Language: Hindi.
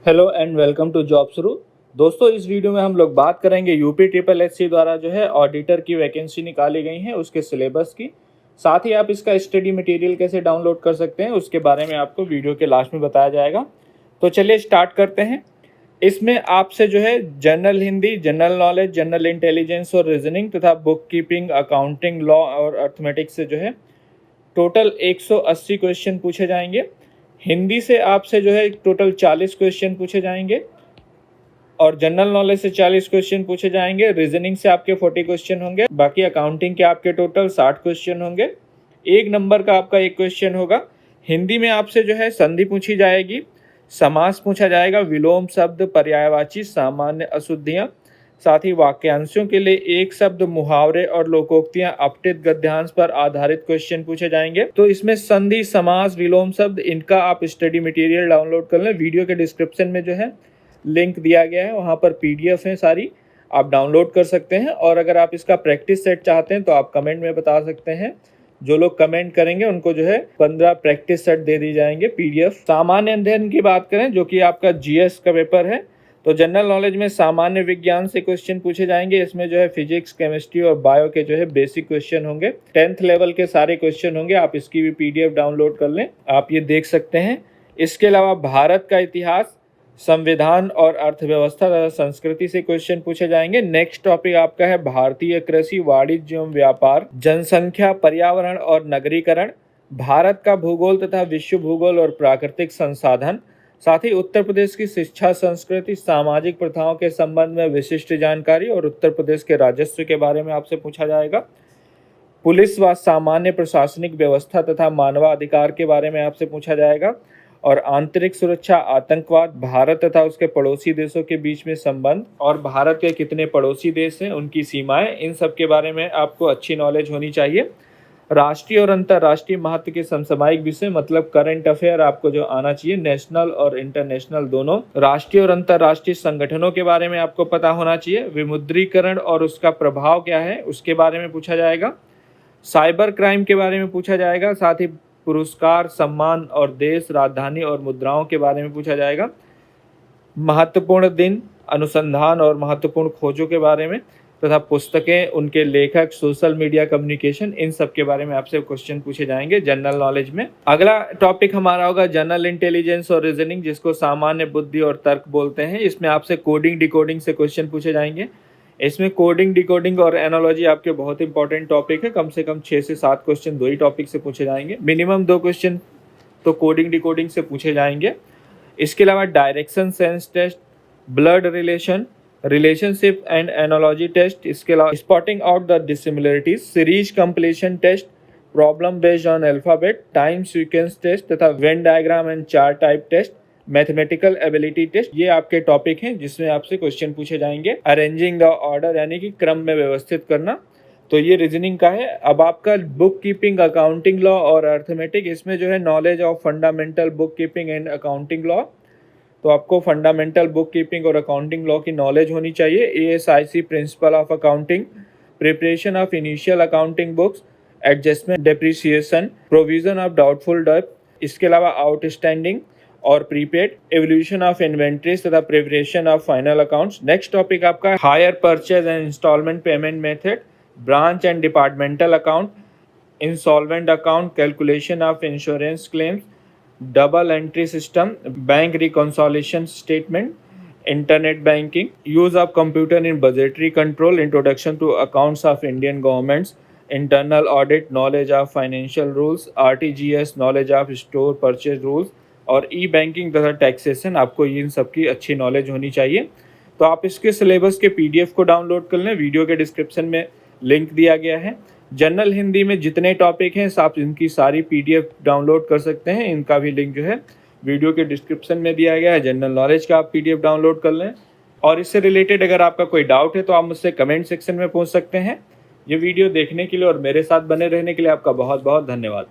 Hello and welcome to job शुरू। दोस्तों, इस वीडियो में हम लोग बात करेंगे यूपी ट्रिपल एससी द्वारा जो है ऑडिटर की वैकेंसी निकाली गई है उसके सिलेबस की। साथ ही आप इसका स्टडी मटेरियल कैसे डाउनलोड कर सकते हैं उसके बारे में आपको वीडियो के लास्ट में बताया जाएगा। तो चलिए स्टार्ट करते हैं। इसमें आपसे जो है general Hindi, general knowledge, general intelligence और रीजनिंग तथा बुक कीपिंग, अकाउंटिंग, लॉ और अर्थमेटिक्स से जो है टोटल 180 क्वेश्चन पूछे जाएंगे। हिंदी से आपसे जो है टोटल 40 क्वेश्चन पूछे जाएंगे और जनरल नॉलेज से 40 क्वेश्चन पूछे जाएंगे। रीजनिंग से आपके 40 क्वेश्चन होंगे। बाकी अकाउंटिंग के आपके टोटल 60 क्वेश्चन होंगे। 1 नंबर का आपका 1 क्वेश्चन होगा। हिंदी में आपसे जो है संधि पूछी जाएगी, समास पूछा जाएगा, विलोम शब्द, पर्यायवाची, सामान्य अशुद्धियाँ, साथ ही वाक्यांशों के लिए एक शब्द, मुहावरे और लोकोक्तियां, अपठित गद्यांश पर आधारित क्वेश्चन पूछे जाएंगे। तो इसमें संधि, समास, विलोम शब्द, इनका आप स्टडी मटेरियल डाउनलोड कर लें। वीडियो के डिस्क्रिप्शन में जो है लिंक दिया गया है, वहां पर पीडीएफ है सारी, आप डाउनलोड कर सकते हैं। और अगर आप इसका प्रैक्टिस सेट चाहते हैं तो आप कमेंट में बता सकते हैं। जो लोग कमेंट करेंगे उनको जो है 15 प्रैक्टिस सेट दे दी जाएंगे पीडीएफ। सामान्य अध्ययन की बात करें जो कि आपका जीएस का पेपर है, तो जनरल नॉलेज में सामान्य विज्ञान से क्वेश्चन पूछे जाएंगे। इसमें जो है फिजिक्स, केमिस्ट्री और बायो के जो है बेसिक क्वेश्चन होंगे। 10th लेवल के सारे क्वेश्चन होंगे। आप इसकी भी पीडीएफ डाउनलोड कर लें, आप ये देख सकते हैं। इसके अलावा भारत का इतिहास, संविधान और अर्थव्यवस्था तथा संस्कृति से क्वेश्चन पूछे जाएंगे। नेक्स्ट टॉपिक आपका है भारतीय कृषि, वाणिज्य एवं व्यापार, जनसंख्या, पर्यावरण और नगरीकरण, भारत का भूगोल तथा विश्व भूगोल और प्राकृतिक संसाधन, साथ ही उत्तर प्रदेश की शिक्षा, संस्कृति, सामाजिक प्रथाओं के संबंध में विशिष्ट जानकारी और उत्तर प्रदेश के राजस्व के बारे में आपसे पूछा जाएगा। पुलिस व सामान्य प्रशासनिक व्यवस्था तथा मानवाधिकार के बारे में आपसे पूछा जाएगा। और आंतरिक सुरक्षा, आतंकवाद, भारत तथा उसके पड़ोसी देशों के बीच में संबंध और भारत के कितने पड़ोसी देश हैं, उनकी सीमाएं, इन सब के बारे में आपको अच्छी नॉलेज होनी चाहिए। राष्ट्रीय और अंतर्राष्ट्रीय महत्व के समसामयिक विषय मतलब करंट अफेयर आपको जो आना चाहिए, नेशनल और इंटरनेशनल दोनों। राष्ट्रीय और अंतर्राष्ट्रीय संगठनों के बारे में आपको पता होना चाहिए। विमुद्रीकरण और उसका प्रभाव क्या है उसके बारे में पूछा जाएगा। साइबर क्राइम के बारे में पूछा जाएगा। साथ ही पुरस्कार, सम्मान और देश, राजधानी और मुद्राओं के बारे में पूछा जाएगा। महत्वपूर्ण दिन, अनुसंधान और महत्वपूर्ण खोजों के बारे में तथा पुस्तकें, उनके लेखक, सोशल मीडिया कम्युनिकेशन, इन सब के बारे में आपसे क्वेश्चन पूछे जाएंगे जनरल नॉलेज में। अगला टॉपिक हमारा होगा जनरल इंटेलिजेंस और रीजनिंग, जिसको सामान्य बुद्धि और तर्क बोलते हैं। इसमें आपसे कोडिंग, डिकोडिंग से क्वेश्चन पूछे जाएंगे। इसमें कोडिंग, डिकोडिंग और एनालॉजी आपके बहुत इंपॉर्टेंट टॉपिक है। कम से कम 6 से 7 क्वेश्चन 2 ही टॉपिक से पूछे जाएंगे। मिनिमम 2 क्वेश्चन तो कोडिंग, डिकोडिंग से पूछे जाएंगे। इसके अलावा direction sense test, blood relation, relationship and analogy test, इसके अलावा spotting out the dissimilarities, series completion test, problem based on alphabet, time sequence test तथा Venn diagram and chart type test, mathematical ability test, ये आपके टॉपिक हैं जिसमें आपसे क्वेश्चन पूछे जाएंगे। अरेंजिंग द ऑर्डर यानी कि क्रम में व्यवस्थित करना, तो ये रीजनिंग का है। अब आपका बुक कीपिंग, अकाउंटिंग लॉ और अर्थमेटिक, इसमें जो है knowledge of fundamental book keeping and accounting law, तो आपको फंडामेंटल बुक कीपिंग और अकाउंटिंग लॉ की नॉलेज होनी चाहिए। ASIC principle of accounting, preparation of initial accounting books, adjustment, depreciation, provision of doubtful debt, इसके अलावा आउटस्टैंडिंग और प्रीपेड, एवोल्यूशन ऑफ इन्वेंट्रीज तथा preparation of final accounts. Next topic आपका hire purchase and instalment payment method, branch and departmental account, insolvent account, calculation of insurance claims, double entry system, bank reconciliation statement, internet banking, use of computer in budgetary control, introduction to accounts of Indian governments, internal audit, knowledge of financial rules, RTGS, knowledge of store purchase rules और ई बैंकिंग तथा टैक्सेशन, आपको इन सब की अच्छी नॉलेज होनी चाहिए। तो आप इसके सिलेबस के PDF को डाउनलोड कर लें, वीडियो के डिस्क्रिप्शन में लिंक दिया गया है। जनरल हिंदी में जितने टॉपिक हैं आप इनकी सारी PDF डाउनलोड कर सकते हैं। इनका भी लिंक जो है वीडियो के डिस्क्रिप्शन में दिया गया है। जनरल नॉलेज का आप PDF डाउनलोड कर लें। और इससे रिलेटेड अगर आपका कोई डाउट है तो आप मुझसे कमेंट सेक्शन में पूछ सकते हैं। ये वीडियो देखने के लिए और मेरे साथ बने रहने के लिए आपका बहुत बहुत धन्यवाद।